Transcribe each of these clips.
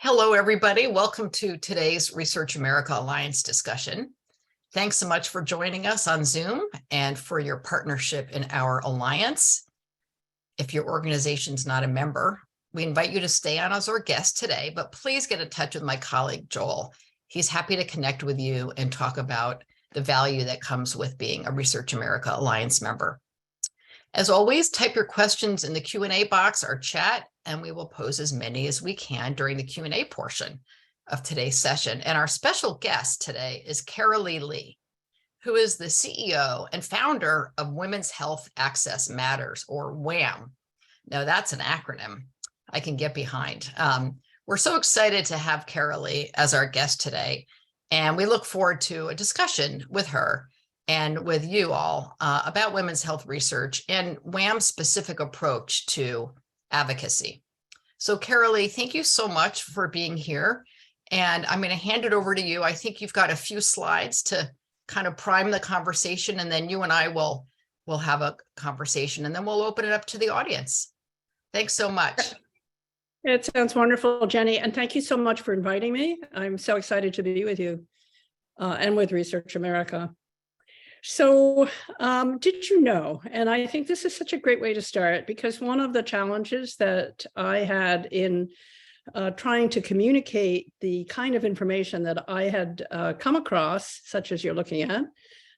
Hello, everybody. Welcome to today's Research America Alliance discussion. Thanks so much for joining us on Zoom and for your partnership in our alliance. If your organization's not a member, we invite you to stay on as our guest today, but please get in touch with my colleague, Joel. He's happy to connect with you and talk about the value that comes with being a Research America Alliance member. As always, type your questions in the Q&A box or chat, and we will pose as many as we can during the Q&A portion of today's session. And our special guest today is Carolee Lee, who is the CEO and founder of Women's Health Access Matters, or WHAM. Now, that's an acronym I can get behind. We're so excited to have Carolee as our guest today, and we look forward to a discussion with her and with you all about women's health research and WHAM's specific approach to advocacy. So Carolee, thank you so much for being here. And I'm going to hand it over to you. I think you've got a few slides to kind of prime the conversation, and then you and I will have a conversation, and then we'll open it up to the audience. Thanks so much. It sounds wonderful, Jenny. And thank you so much for inviting me. I'm so excited to be with you and with Research America. So did you know, and I think this is such a great way to start, because one of the challenges that I had in trying to communicate the kind of information that I had come across, such as you're looking at,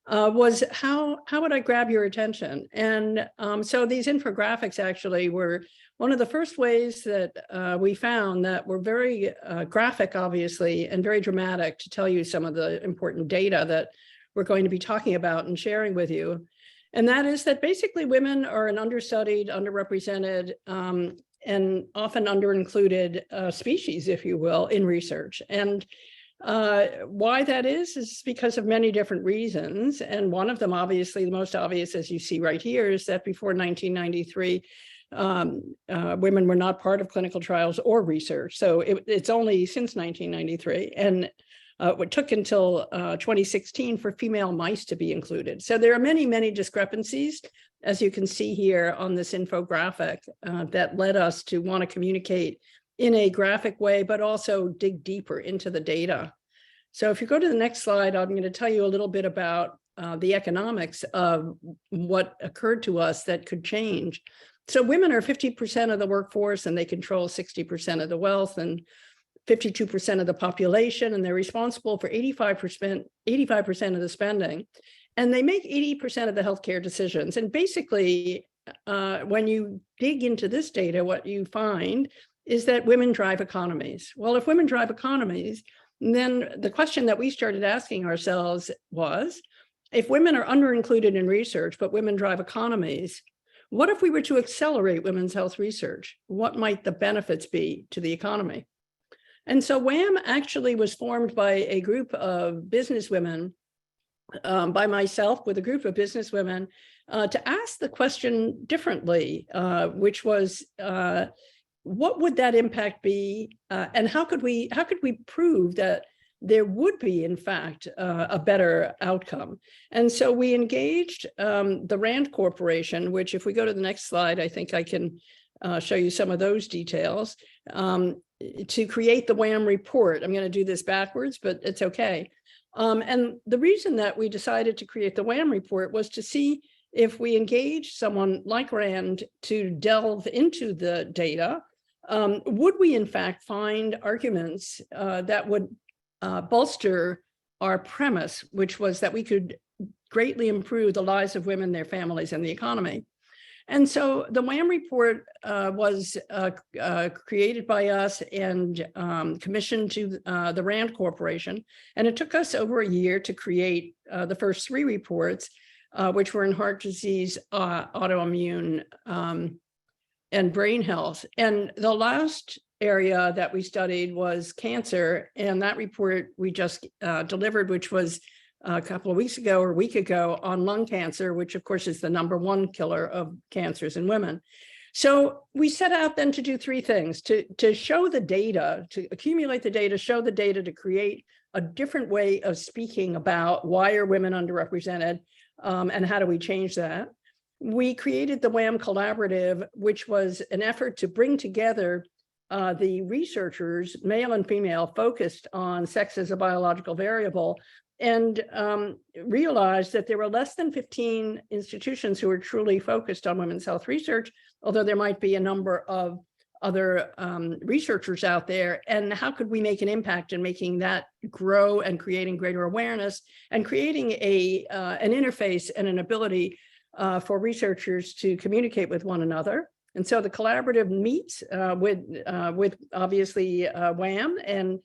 was how would I grab your attention? And so these infographics actually were one of the first ways that we found that were very graphic, obviously, and very dramatic to tell you some of the important data that we're going to be talking about and sharing with you. And that is that basically women are an understudied, underrepresented, and often underincluded species, if you will, in research. And why that is because of many different reasons. And one of them, obviously, the most obvious, as you see right here, is that before 1993, women were not part of clinical trials or research. So it's only since 1993. And it took until 2016 for female mice to be included. So there are many, many discrepancies, as you can see here on this infographic, that led us to want to communicate in a graphic way, but also dig deeper into the data. So if you go to the next slide, I'm going to tell you a little bit about the economics of what occurred to us that could change. So women are 50% of the workforce, and they control 60% of the wealth and 52% of the population, and they're responsible for 85% of the spending, and they make 80% of the healthcare decisions. And basically, when you dig into this data, what you find is that women drive economies. Well, if women drive economies, then the question that we started asking ourselves was, if women are underincluded in research, but women drive economies, what if we were to accelerate women's health research? What might the benefits be to the economy? And so WHAM actually was formed by a group of businesswomen, by myself with a group of businesswomen, to ask the question differently, which was, what would that impact be? And how could we prove that there would be, in fact, a better outcome? And so we engaged the RAND Corporation, which, if we go to the next slide, I think I can show you some of those details, to create the WHAM report. I'm going to do this backwards, but it's okay. And the reason that we decided to create the WHAM report was to see if we engage someone like RAND to delve into the data, would we in fact find arguments that would bolster our premise, which was that we could greatly improve the lives of women, their families, and the economy. And so the WHAM report was created by us and commissioned to the RAND Corporation. And it took us over a year to create the first 3 reports, which were in heart disease, autoimmune, and brain health. And the last area that we studied was cancer. And that report we just delivered, which was a couple of weeks ago or a week ago, on lung cancer, which of course is the #1 killer of cancers in women. So we set out then to do 3 things: to show the data, to accumulate the data, show the data, to create a different way of speaking about why are women underrepresented, and how do we change that. We created the WHAM Collaborative, which was an effort to bring together the researchers, male and female, focused on sex as a biological variable, and realized that there were less than 15 institutions who were truly focused on women's health research, although there might be a number of other researchers out there. And how could we make an impact in making that grow and creating greater awareness and creating an interface and an ability for researchers to communicate with one another? And so the collaborative meets with obviously WHAM, and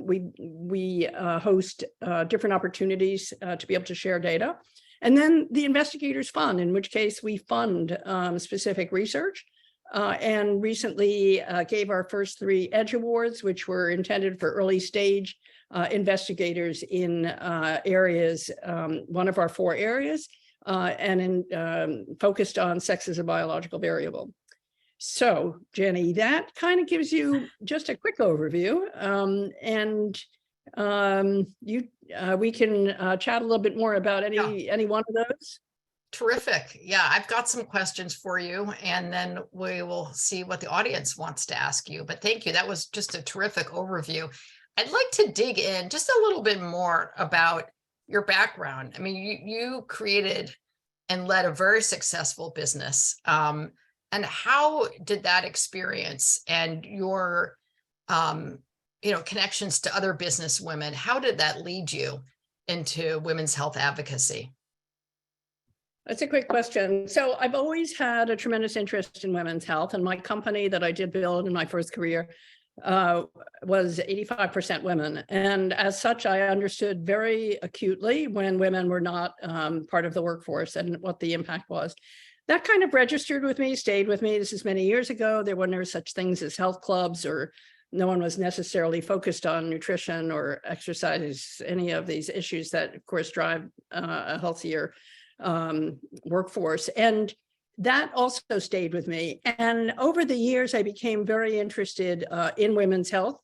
we host different opportunities to be able to share data. And then the investigators fund, in which case we fund specific research. And recently gave our first 3 EDGE Awards, which were intended for early stage investigators in areas, one of our 4 areas, and focused on sex as a biological variable. So, Jenny, that kind of gives you just a quick overview, we can chat a little bit more about any one of those. Terrific. Yeah, I've got some questions for you, and then we will see what the audience wants to ask you. But thank you. That was just a terrific overview. I'd like to dig in just a little bit more about your background. I mean, you created and led a very successful business. And how did that experience and your connections to other business women, how did that lead you into women's health advocacy? That's a great question. So I've always had a tremendous interest in women's health, and my company that I did build in my first career was 85% women. And as such, I understood very acutely when women were not part of the workforce and what the impact was. That kind of registered with me, stayed with me. This is many years ago. There were no such things as health clubs, or no one was necessarily focused on nutrition or exercise, any of these issues that, of course, drive a healthier workforce. And that also stayed with me. And over the years, I became very interested in women's health,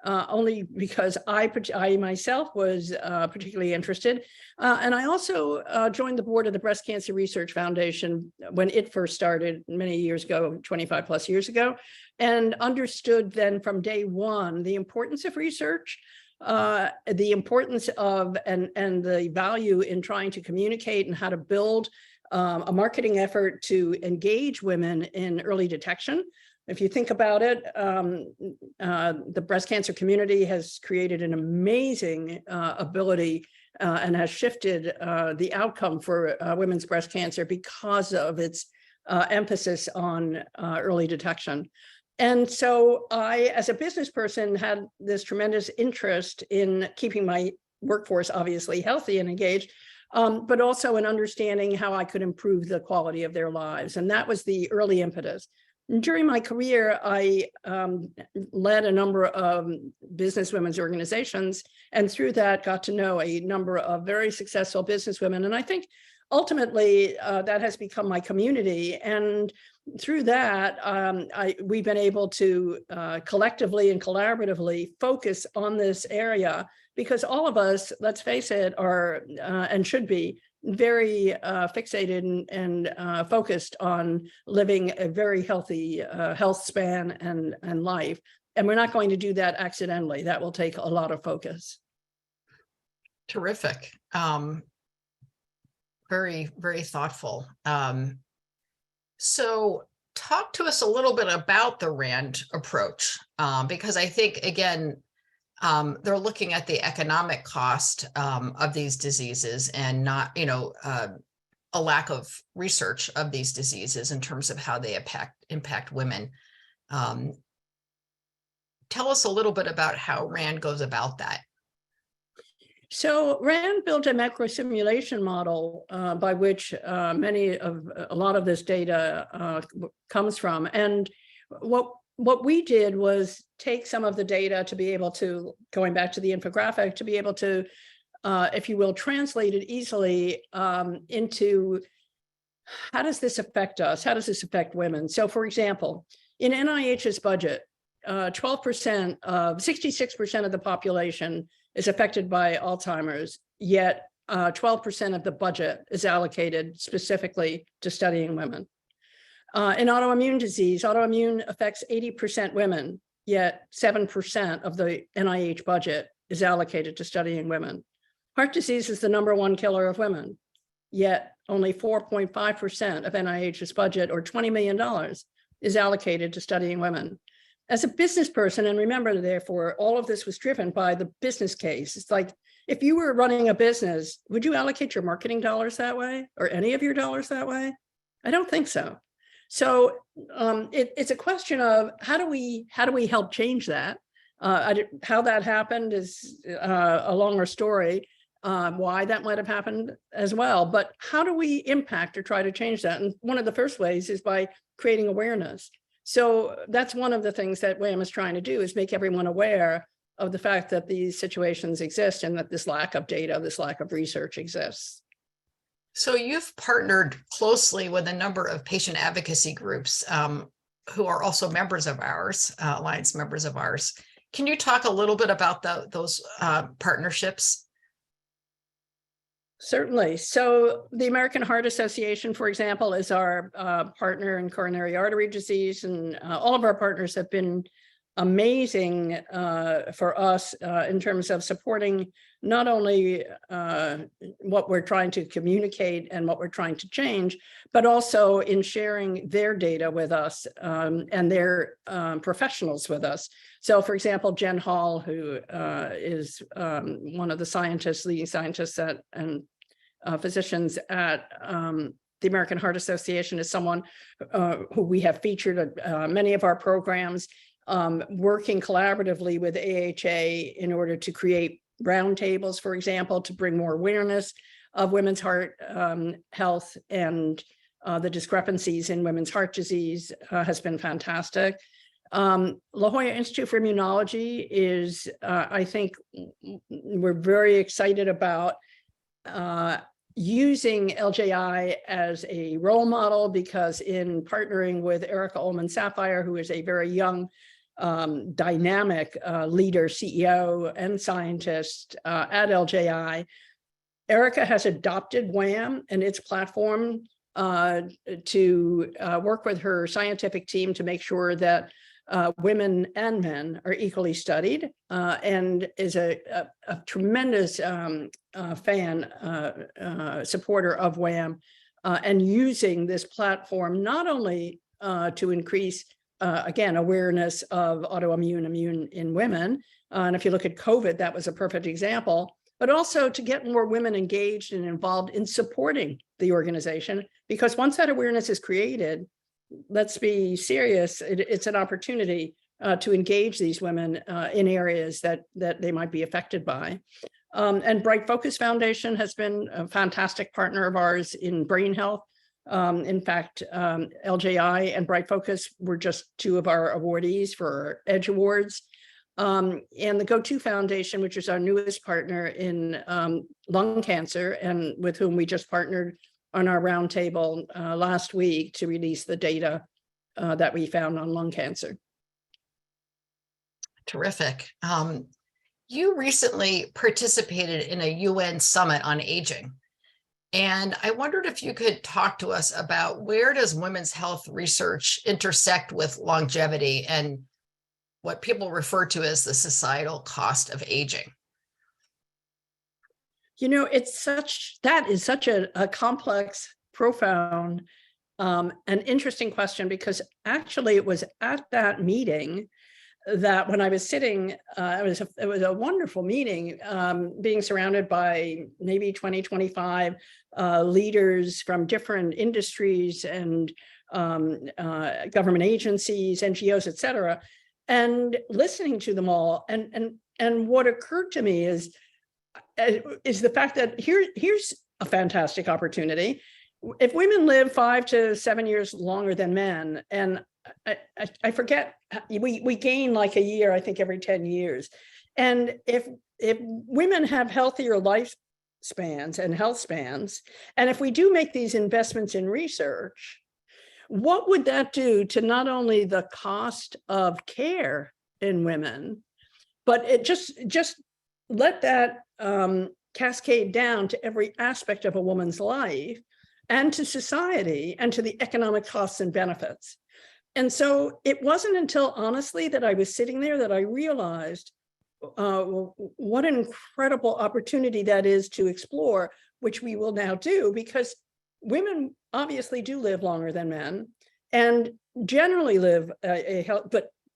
only because I myself was particularly interested. And I also joined the board of the Breast Cancer Research Foundation when it first started many years ago, 25 plus years ago, and understood then from day one the importance of research, the importance of and the value in trying to communicate and how to build a marketing effort to engage women in early detection. If you think about it, the breast cancer community has created an amazing ability and has shifted the outcome for women's breast cancer because of its emphasis on early detection. And so I, as a business person, had this tremendous interest in keeping my workforce obviously healthy and engaged, but also in understanding how I could improve the quality of their lives. And that was the early impetus. During my career, I led a number of business women's organizations, and through that got to know a number of very successful business women. And I think ultimately that has become my community. And through that, we've been able to collectively and collaboratively focus on this area, because all of us, let's face it, are and should be very fixated and focused on living a very healthy health span and life. And we're not going to do that accidentally. That will take a lot of focus. Terrific. Very, very thoughtful. So talk to us a little bit about the RAND approach, because I think, again, they're looking at the economic cost of these diseases and not, a lack of research of these diseases in terms of how they impact women. Tell us a little bit about how RAND goes about that. So RAND built a macrosimulation model by which a lot of this data comes from. And what we did was take some of the data to be able to, going back to the infographic, to be able to, if you will, translate it easily into how does this affect us? How does this affect women? So for example, in NIH's budget, 66% of the population is affected by Alzheimer's, yet 12% of the budget is allocated specifically to studying women. In autoimmune disease, autoimmune affects 80% women, yet 7% of the NIH budget is allocated to studying women. Heart disease is the #1 killer of women, yet only 4.5% of NIH's budget, or $20 million, is allocated to studying women. As a business person, and remember, therefore, all of this was driven by the business case. It's like, if you were running a business, would you allocate your marketing dollars that way, or any of your dollars that way? I don't think so. So it's a question of how do we help change that? How that happened is a longer story, why that might have happened as well. But how do we impact or try to change that? And one of the first ways is by creating awareness. So that's one of the things that WHAM is trying to do, is make everyone aware of the fact that these situations exist and that this lack of data, this lack of research exists. So you've partnered closely with a number of patient advocacy groups who are also members of ours, Alliance members of ours. Can you talk a little bit about those partnerships? Certainly. So the American Heart Association, for example, is our partner in coronary artery disease, and all of our partners have been amazing for us in terms of supporting not only what we're trying to communicate and what we're trying to change, but also in sharing their data with us and their professionals with us. So, for example, Jen Hall, who is one of the leading scientists and physicians at the American Heart Association, is someone who we have featured at many of our programs, working collaboratively with AHA in order to create roundtables, for example, to bring more awareness of women's heart health and the discrepancies in women's heart disease has been fantastic. La Jolla Institute for Immunology is, I think, we're very excited about using LJI as a role model, because in partnering with Erica Ullman-Sapphire, who is a very young, dynamic leader, CEO, and scientist at LJI, Erica has adopted WHAM and its platform to work with her scientific team to make sure that women and men are equally studied, and is a tremendous supporter of WHAM, and using this platform not only to increase, again, awareness of immune in women. And if you look at COVID, that was a perfect example, but also to get more women engaged and involved in supporting the organization, because once that awareness is created, let's be serious, it's an opportunity to engage these women in areas that they might be affected by. And Bright Focus Foundation has been a fantastic partner of ours in brain health. In fact, LJI and Bright Focus were just two of our awardees for EDGE Awards. And the Go2 Foundation, which is our newest partner in lung cancer, and with whom we just partnered on our roundtable last week to release the data that we found on lung cancer. Terrific. You recently participated in a UN summit on aging. And I wondered if you could talk to us about, where does women's health research intersect with longevity and what people refer to as the societal cost of aging? You know, that is such a complex, profound, and interesting question, because actually it was at that meeting that when I was sitting, it was a wonderful meeting, being surrounded by maybe 20, 25 leaders from different industries and government agencies, NGOs, et cetera, and listening to them all. And what occurred to me is the fact that here's a fantastic opportunity. If women live 5 to 7 years longer than men, and I forget, we gain like a year, I think, every 10 years. And if women have healthier lifespans and health spans, and if we do make these investments in research, what would that do to not only the cost of care in women, but it just let that cascade down to every aspect of a woman's life, and to society and to the economic costs and benefits. And so it wasn't until honestly that I was sitting there that I realized what an incredible opportunity that is to explore, which we will now do, because women obviously do live longer than men and generally live a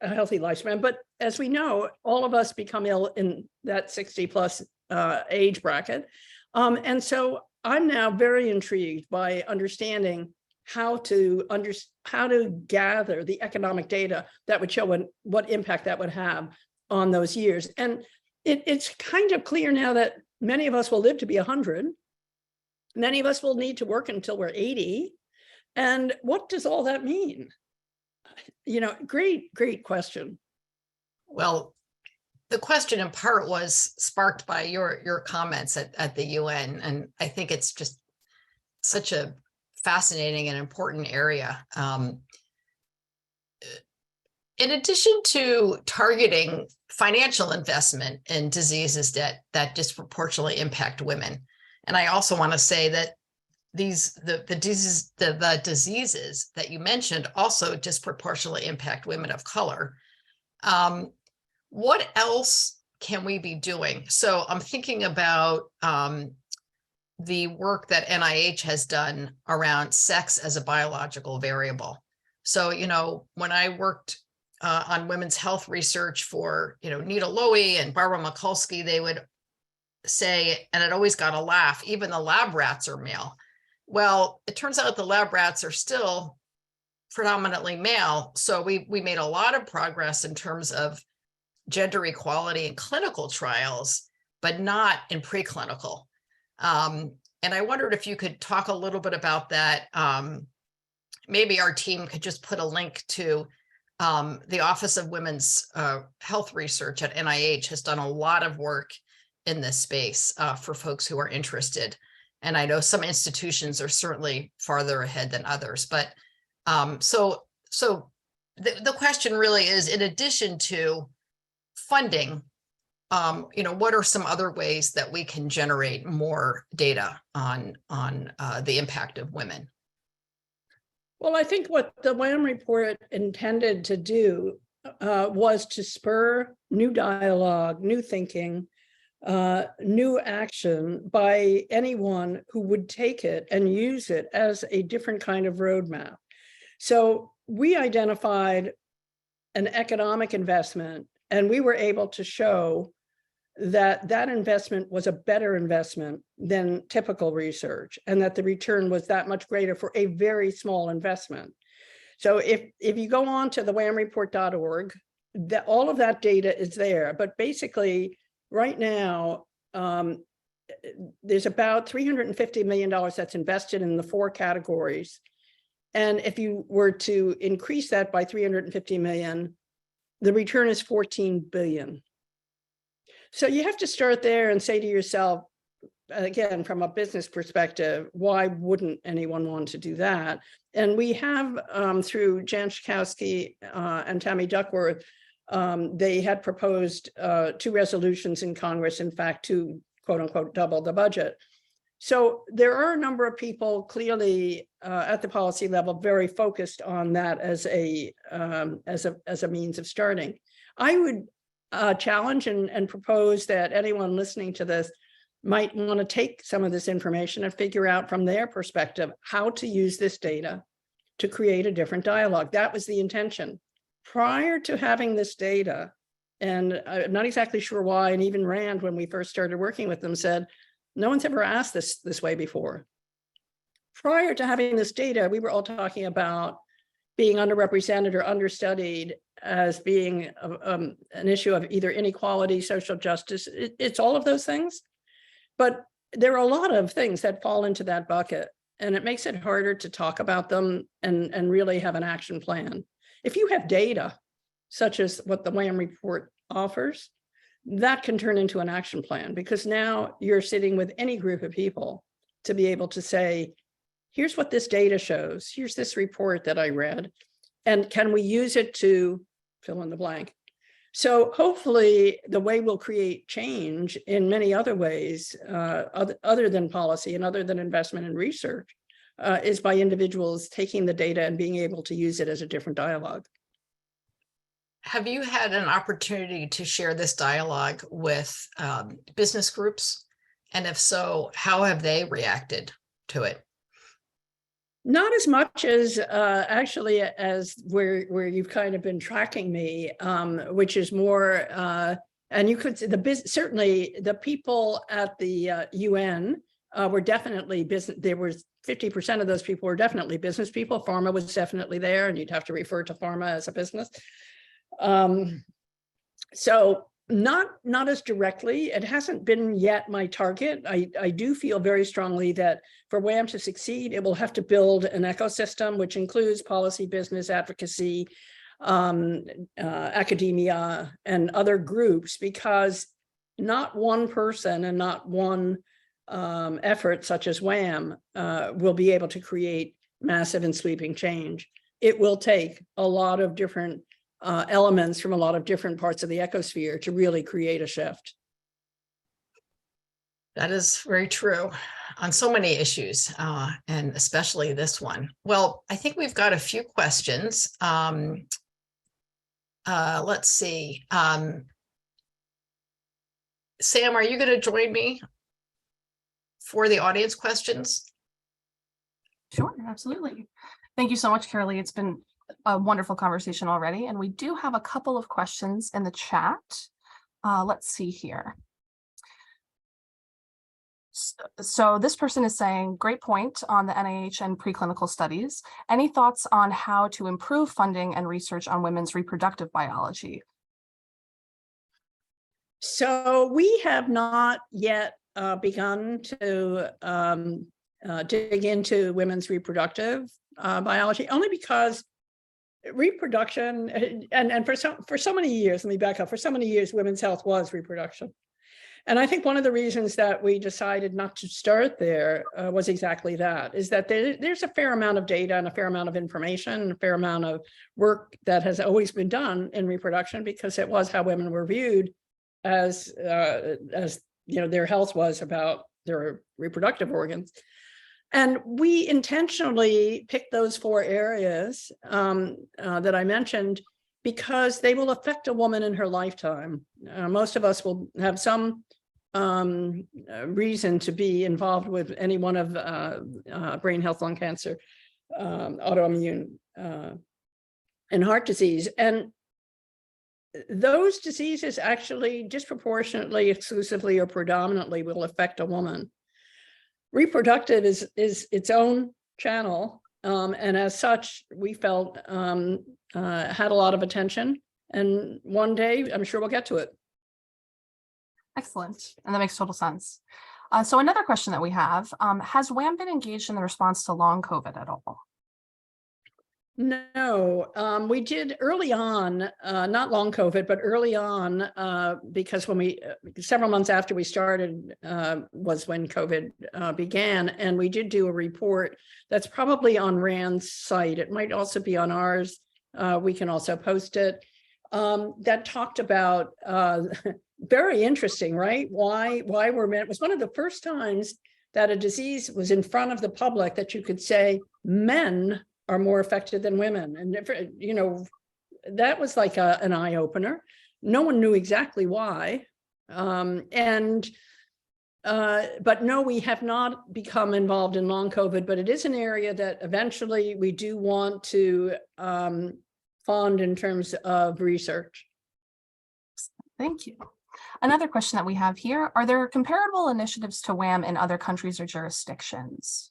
healthy lifespan. But as we know, all of us become ill in that 60 plus age bracket. And so I'm now very intrigued by understanding how to gather the economic data that would show what impact that would have on those years. And it's kind of clear now that many of us will live to be 100. Many of us will need to work until we're 80. And what does all that mean? Great question. Well, the question in part was sparked by your comments at the UN. And I think it's just such a fascinating and important area. In addition to targeting financial investment in diseases that disproportionately impact women, and I also want to say that the diseases that you mentioned also disproportionately impact women of color. What else can we be doing? So I'm thinking about the work that NIH has done around sex as a biological variable. So, when I worked on women's health research for, Nita Lowy and Barbara Mikulski, they would say, and it always got a laugh, even the lab rats are male. Well, it turns out the lab rats are still predominantly male. So we made a lot of progress in terms of gender equality in clinical trials, but not in preclinical. And I wondered if you could talk a little bit about that. Maybe our team could just put a link to the Office of Women's Health Research at NIH has done a lot of work in this space for folks who are interested. And I know some institutions are certainly farther ahead than others. But so the question really is, in addition to funding, what are some other ways that we can generate more data on the impact of women? Well, I think what the WHAM report intended to do was to spur new dialogue, new thinking, new action by anyone who would take it and use it as a different kind of roadmap. So we identified an economic investment, and we were able to show that investment was a better investment than typical research, and that the return was that much greater for a very small investment. So if you go on to the whamreport.org, all of that data is there. But basically, right now, there's about $350 million that's invested in the 4 categories. And if you were to increase that by 350 million, the return is 14 billion. So you have to start there and say to yourself, again, from a business perspective, why wouldn't anyone want to do that? And we have, through Jan Schakowsky and Tammy Duckworth, they had proposed 2 resolutions in Congress, in fact, to quote unquote double the budget. So there are a number of people clearly at the policy level very focused on that as a means of starting. I would challenge and propose that anyone listening to this might want to take some of this information and figure out from their perspective how to use this data to create a different dialogue. That was the intention. Prior to having this data, and I'm not exactly sure why, and even Rand, when we first started working with them, said, no one's ever asked this way before. Prior to having this data, we were all talking about being underrepresented or understudied as being an issue of either inequality, social justice. It's all of those things. But there are a lot of things that fall into that bucket, and it makes it harder to talk about them and really have an action plan. If you have data, such as what the WHAM report offers, that can turn into an action plan, because now you're sitting with any group of people to be able to say, here's what this data shows. Here's this report that I read. And can we use it to fill in the blank? So hopefully the way we'll create change in many other ways, other than policy and other than investment in research, is by individuals taking the data and being able to use it as a different dialogue. Have you had an opportunity to share this dialogue with business groups? And if so, how have they reacted to it? Not as much as actually as where you've kind of been tracking me, which is more, and you could certainly the people at the UN were definitely business. There was 50% of those people were definitely business people. Pharma was definitely there, and you'd have to refer to pharma as a business. So not as directly. It hasn't been yet my target. I do feel very strongly that for WHAM to succeed, it will have to build an ecosystem, which includes policy, business, advocacy, academia, and other groups, because not one person and not one effort such as WHAM will be able to create massive and sweeping change. It will take a lot of different elements from a lot of different parts of the ecosphere to really create a shift. That is very true on so many issues, and especially this one. Well, I think we've got a few questions. Let's see. Sam, are you going to join me for the audience questions? Sure, absolutely. Thank you so much, Carolee. It's been a wonderful conversation already, and we do have a couple of questions in the chat. Let's see here. So this person is saying, great point on the NIH and preclinical studies. Any thoughts on how to improve funding and research on women's reproductive biology? So we have not yet begun to dig into women's reproductive biology, only because reproduction, and for so many years, let me back up, for so many years, women's health was reproduction. And I think one of the reasons that we decided not to start there was exactly that, is that there's a fair amount of data and a fair amount of information, and a fair amount of work that has always been done in reproduction, because it was how women were viewed as you know, their health was about their reproductive organs. And we intentionally picked those 4 areas that I mentioned because they will affect a woman in her lifetime. Most of us will have some reason to be involved with any one of brain health, lung cancer, autoimmune, and heart disease. And those diseases actually disproportionately, exclusively, or predominantly will affect a woman. Reproductive is its own channel, and as such, we felt had a lot of attention, and one day I'm sure we'll get to it. Excellent, and that makes total sense. So another question that we have, has WHAM been engaged in the response to long COVID at all? No, we did early on, not long COVID, but early on, because when we, several months after we started was when COVID began, and we did do a report that's probably on RAND's site. It might also be on ours. We can also post it. That talked about, very interesting, right? Why were men, it was one of the first times that a disease was in front of the public that you could say men are more affected than women. And, you know, that was like an eye opener. No one knew exactly why. But no, we have not become involved in long COVID, but it is an area that eventually we do want to fund in terms of research. Thank you. Another question that we have here, are there comparable initiatives to WHAM in other countries or jurisdictions?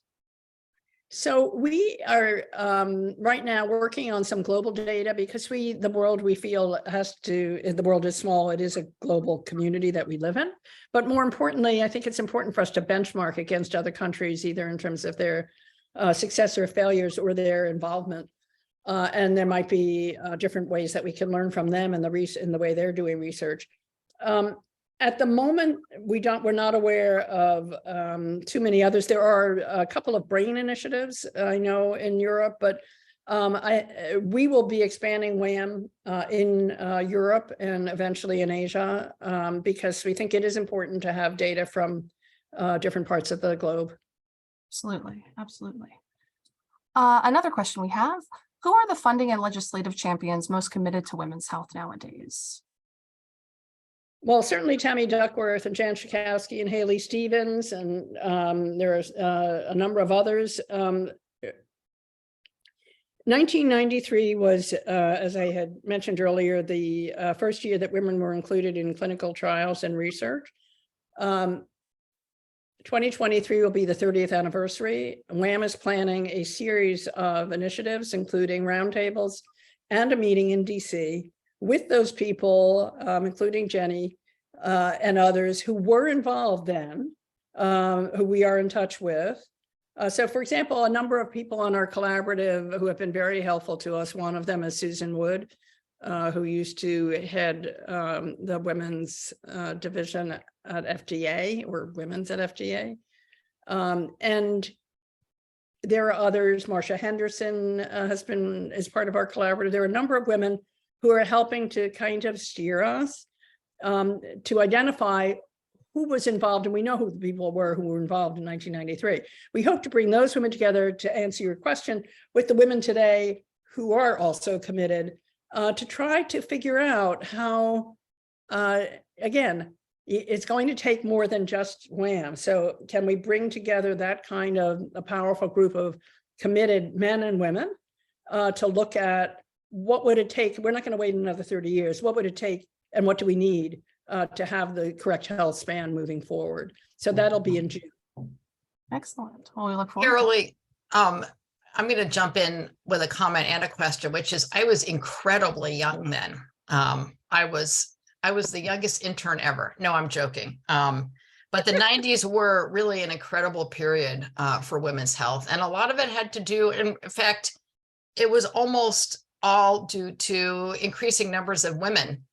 So we are right now working on some global data, because the world we feel has to, the world is small, it is a global community that we live in. But more importantly, I think it's important for us to benchmark against other countries, either in terms of their success or failures or their involvement. And there might be different ways that we can learn from them in the way they're doing research. At the moment, we're not aware of too many others. There are a couple of brain initiatives I know in Europe, but we will be expanding WHAM in Europe and eventually in Asia, because we think it is important to have data from different parts of the globe. Absolutely, absolutely. Another question we have, who are the funding and legislative champions most committed to women's health nowadays? Well, certainly Tammy Duckworth and Jan Schakowsky and Haley Stevens, and there's a number of others. 1993 was, as I had mentioned earlier, the first year that women were included in clinical trials and research. 2023 will be the 30th anniversary. WHAM is planning a series of initiatives, including roundtables and a meeting in DC with those people, including Jenny and others who were involved then, who we are in touch with. So, for example, a number of people on our collaborative who have been very helpful to us. One of them is Susan Wood, who used to head the women's division at FDA, or women's at FDA. And there are others. Marcia Henderson is part of our collaborative. There are a number of women who are helping to kind of steer us to identify who was involved, and we know who the people were who were involved in 1993. We hope to bring those women together to answer your question with the women today who are also committed to try to figure out how, again, it's going to take more than just WHAM. So can we bring together that kind of a powerful group of committed men and women to look at what would it take? We're not going to wait another 30 years. What would it take and what do we need to have the correct health span moving forward? So that'll be in June. Excellent. Well, we look forward. Carolee, I'm going to jump in with a comment and a question, which is, I was incredibly young then. I was the youngest intern ever. No, I'm joking. But the 90s were really an incredible period for women's health. And a lot of it had to do, in fact, it was almost all due to increasing numbers of women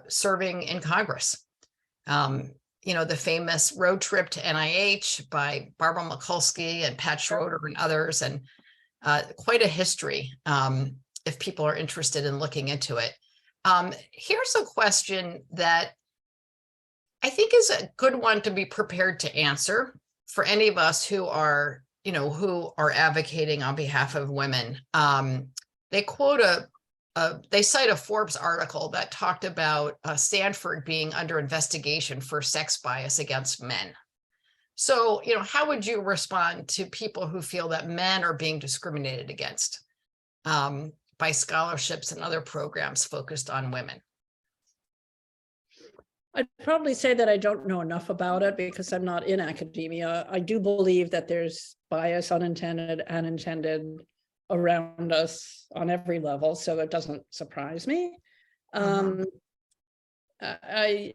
serving in Congress. You know, the famous road trip to NIH by Barbara Mikulski and Pat Schroeder and others, and quite a history if people are interested in looking into it. Here's a question that I think is a good one to be prepared to answer for any of us who are, you know, who are advocating on behalf of women. They quote they cite a Forbes article that talked about Stanford being under investigation for sex bias against men. So, you know, how would you respond to people who feel that men are being discriminated against by scholarships and other programs focused on women? I'd probably say that I don't know enough about it because I'm not in academia. I do believe that there's bias, unintended and intended, around us on every level, so it doesn't surprise me. I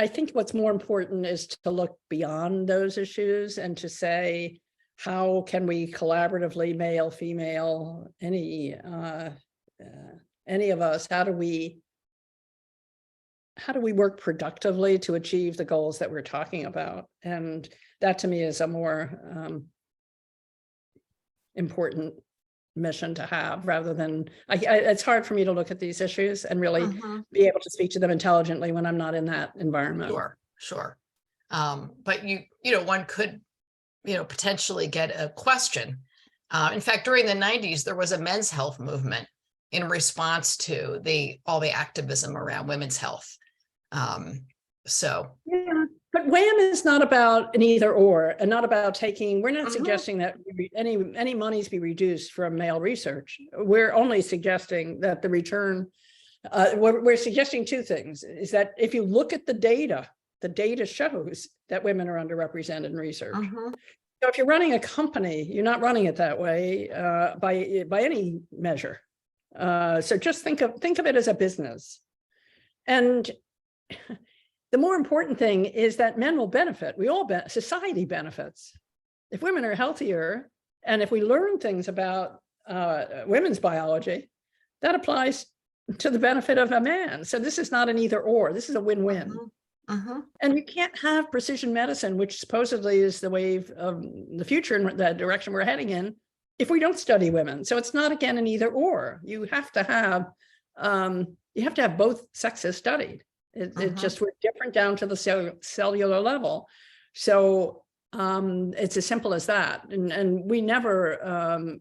think what's more important is to look beyond those issues and to say, how can we collaboratively, male, female, any of us, how do we work productively to achieve the goals that we're talking about? And that to me is a more important mission to have, rather than it's hard for me to look at these issues and really be able to speak to them intelligently when I'm not in that environment. Sure. But you know, one could, you know, potentially get a question. In fact, during the 90s, there was a men's health movement in response to all the activism around women's health. Yeah, but WHAM is not about an either or, and not about we're not suggesting that any monies be reduced from male research. We're only suggesting that the return, we're suggesting two things, is that if you look at the data shows that women are underrepresented in research. So if you're running a company, you're not running it that way by any measure. So just think of it as a business. And the more important thing is that men will benefit. Society benefits. If women are healthier, and if we learn things about women's biology, that applies to the benefit of a man. So this is not an either or, this is a win-win. And you can't have precision medicine, which supposedly is the wave of the future and the direction we're heading in, if we don't study women. So it's not, again, an either or. You have to have both sexes studied. It just, we're different down to the cellular level. So It's as simple as that. And we never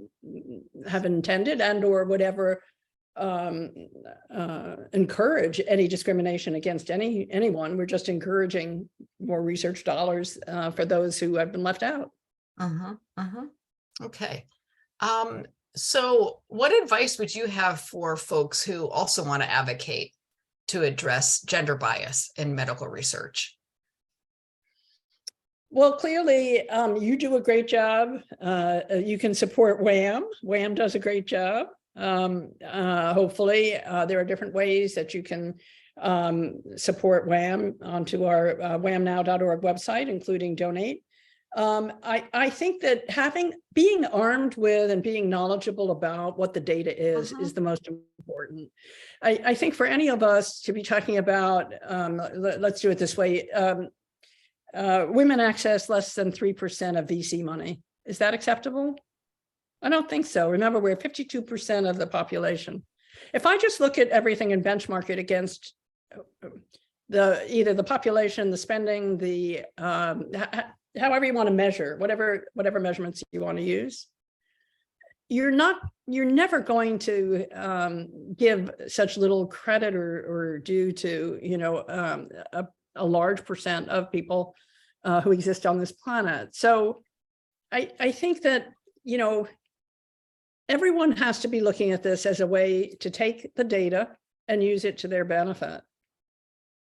have intended and or would ever encourage any discrimination against anyone. We're just encouraging more research dollars for those who have been left out. Okay. So what advice would you have for folks who also want to advocate to address gender bias in medical research? Well, clearly, you do a great job. You can support WHAM. WHAM does a great job. Hopefully, there are different ways that you can support WHAM onto our whamnow.org website, including donate. I think that being armed with and being knowledgeable about what the data is the most important. I think for any of us to be talking about, let's do it this way, women access less than 3% of VC money. Is that acceptable? I don't think so. Remember, we're 52% of the population. If I just look at everything and benchmark it against either the population, the spending, the however you want to measure, whatever measurements you want to use, you're never going to give such little credit or due to a large percent of people who exist on this planet. So I think that everyone has to be looking at this as a way to take the data and use it to their benefit,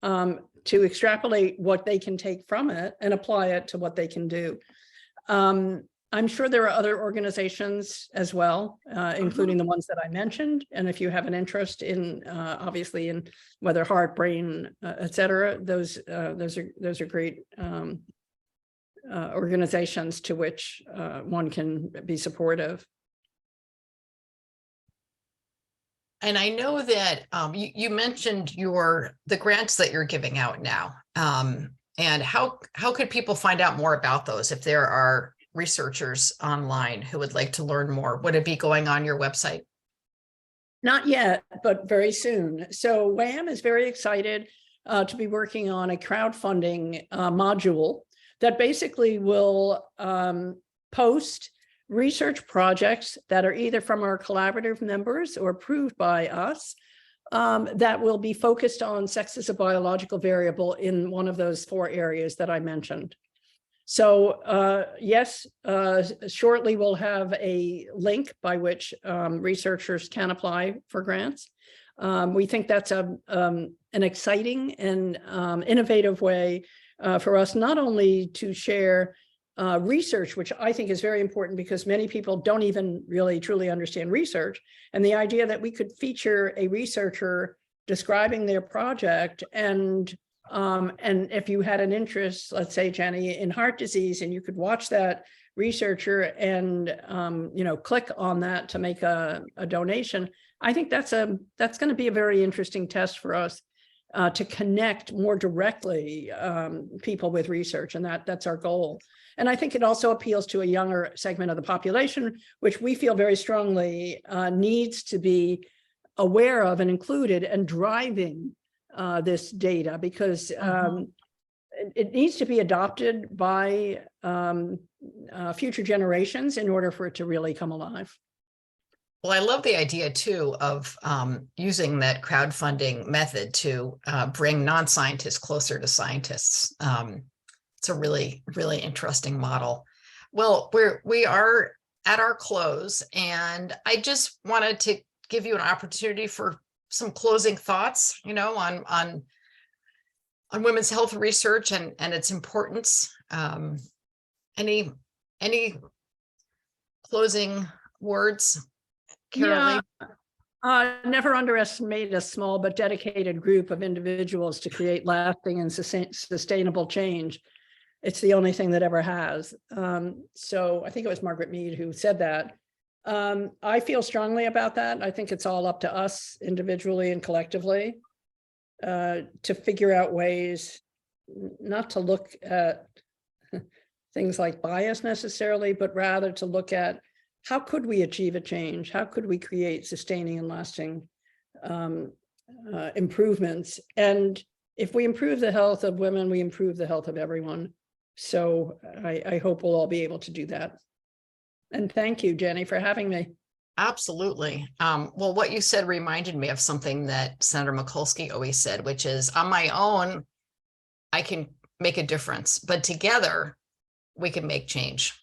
to extrapolate what they can take from it and apply it to what they can do. I'm sure there are other organizations as well, including the ones that I mentioned. And if you have an interest in, obviously, in whether heart, brain, et cetera, those are great organizations to which one can be supportive. And I know that you mentioned the grants that you're giving out now. And how could people find out more about those if there are researchers online who would like to learn more? Would it be going on your website? Not yet, but very soon. So WHAM is very excited to be working on a crowdfunding module that basically will post research projects that are either from our collaborative members or approved by us that will be focused on sex as a biological variable in one of those 4 areas that I mentioned. So yes, shortly we'll have a link by which researchers can apply for grants. We think that's an exciting and innovative way for us not only to share research, which I think is very important because many people don't even really truly understand research, and the idea that we could feature a researcher describing their project and if you had an interest, let's say, Jenny, in heart disease, and you could watch that researcher and click on that to make a donation, I think that's going to be a very interesting test for us to connect more directly people with research, and that's our goal. And I think it also appeals to a younger segment of the population, which we feel very strongly needs to be aware of and included and driving this data, because it needs to be adopted by future generations in order for it to really come alive. Well, I love the idea too of using that crowdfunding method to bring non-scientists closer to scientists. It's a really, really interesting model. Well, we are at our close, and I just wanted to give you an opportunity for some closing thoughts, on women's health research and its importance. Any closing words, Carolee? Yeah. Never underestimate a small but dedicated group of individuals to create lasting and sustainable change. It's the only thing that ever has. So I think it was Margaret Mead who said that. I feel strongly about that. I think it's all up to us individually and collectively to figure out ways not to look at things like bias necessarily, but rather to look at how could we achieve a change? How could we create sustaining and lasting improvements? And if we improve the health of women, we improve the health of everyone. So I hope we'll all be able to do that. And thank you, Jenny, for having me. Absolutely. Well, what you said reminded me of something that Senator Mikulski always said, which is, on my own, I can make a difference, but together we can make change.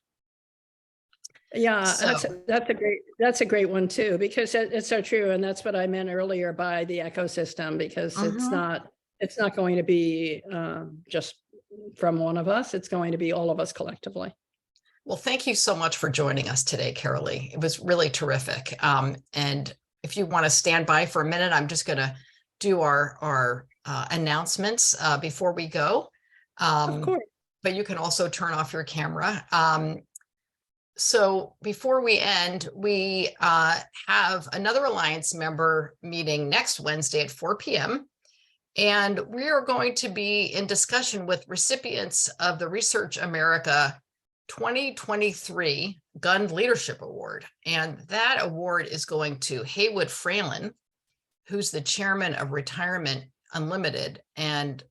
Yeah, So- that's a great one too, because it's so true. And that's what I meant earlier by the ecosystem, because it's not going to be just from one of us. It's going to be all of us collectively. Well, thank you so much for joining us today, Carolee. It was really terrific. And if you want to stand by for a minute, I'm just going to do our announcements before we go. Of course. But you can also turn off your camera. So before we end, we have another Alliance member meeting next Wednesday at 4 p.m. And we are going to be in discussion with recipients of the Research America 2023 Gun Leadership Award. And that award is going to Haywood Fralin, who's the chairman of Retirement Unlimited, and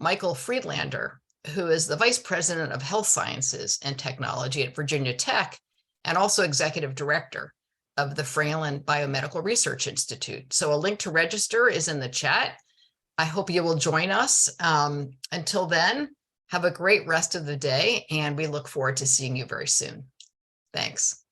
Michael Friedlander, who is the vice president of health sciences and technology at Virginia Tech, and also executive director of the Fralin Biomedical Research Institute. So a link to register is in the chat. I hope you will join us. Until then, have a great rest of the day, and we look forward to seeing you very soon. Thanks.